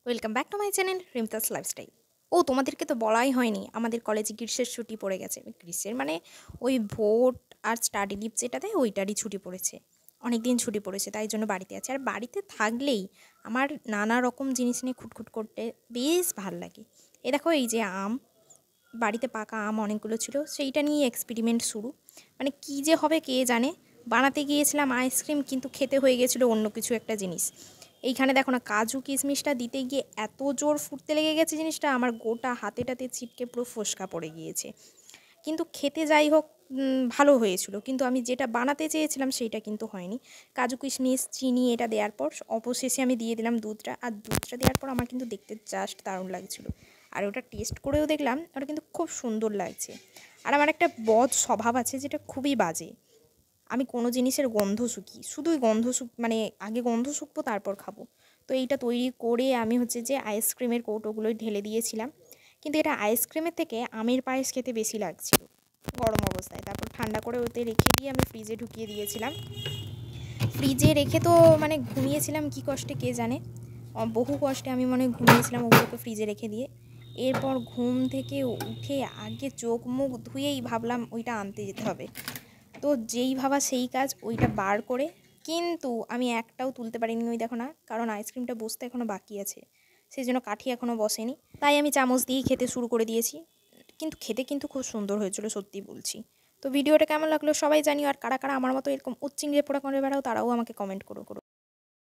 Welcome back to my channel Rimtas lifestyle. তোমাদেরকে তো বলাই হয়নি, আমাদের কলেজে গ্রীষ্মের ছুটি পড়ে গেছে। গ্রীষ্মের মানে ওই ভোট আর স্টাডি লিভ যেটা দেয় ওইটারই ছুটি পড়েছে। অনেক দিন ছুটি পড়েছে, তাই জন্য বাড়িতে আছি। আর বাড়িতে থাকলেই আমার নানা রকম জিনিস নিয়ে খুঁটখুট করতে বেশ ভাল লাগে। দেখো, এই যে আম, বাড়িতে পাকা আম অনেকগুলো ছিল, সেইটা নিয়ে এক্সপেরিমেন্ট শুরু। মানে কী যে হবে কে জানে। বানাতে গিয়েছিলাম আইসক্রিম, কিন্তু খেতে হয়ে গেছিলো অন্য কিছু একটা জিনিস। এইখানে দেখো না, কাজু কিশমিশটা দিতে গিয়ে এত জোর ফুটতে লেগে গেছে জিনিসটা, আমার গোটা হাতেটাতে ছিটকে পুরো ফোসকা পড়ে গিয়েছে। কিন্তু খেতে যাই হোক ভালো হয়েছিল, কিন্তু আমি যেটা বানাতে চেয়েছিলাম সেইটা কিন্তু হয়নি। কাজু কিশমিশ চিনি এটা দেওয়ার পর অবশেষে আমি দিয়ে দিলাম দুধটা, আর দুধটা দেওয়ার পর আমার কিন্তু দেখতে জাস্ট দারুণ লাগছিলো। আর ওটা টেস্ট করেও দেখলাম, ওটা কিন্তু খুব সুন্দর লাগছে। আর আমার একটা বদ স্বভাব আছে যেটা খুবই বাজে। আমি কোনো জিনিসের গন্ধ শুকি, শুধুই মানে আগে গন্ধ শুকবো তারপর খাবো। তো এইটা তৈরি করে আমি যে আইসক্রিমের কৌটোগুলোয় ঢেলে দিয়েছিলাম। কিন্তু এটা আইসক্রিমের থেকে আমের পায়েস খেতে বেশি লাগছিল গরম অবস্থায়। তারপর ঠান্ডা করে ওতে রেখে দিয়ে আমি ফ্রিজে ঢুকিয়ে দিয়েছিলাম। ফ্রিজে রেখে তো মানে ঘুমিয়েছিলাম কী কষ্টে কে জানে। বহু কষ্টে আমি মনে ঘুমিয়েছিলাম ওগুলোকে ফ্রিজে রেখে দিয়ে। এরপর ঘুম থেকে উঠে আগে চোখ মুখ ধুয়েই ভাবলাম ওইটা আনতে যেতে হবে। তো যেই ভাবা সেই কাজ, ওইটা বার করে কিন্তু আমি একটাও তুলতে পারিনি, ওই দেখো না, কারণ আইসক্রিমটা বসতে এখনও বাকি আছে, সেই জন্য কাঠি এখনও বসেনি। তাই আমি চামচ দিয়েই খেতে শুরু করে দিয়েছি। কিন্তু খেতে কিন্তু খুব সুন্দর হয়েছিল, সত্যি বলছি। তো ভিডিওটা কেমন লাগলো সবাই জানিও, আর কারা কারা আমার মতো এরকম উচ্চিংড়ে পোড়া করে বেড়াও তারাও আমাকে কমেন্ট করো।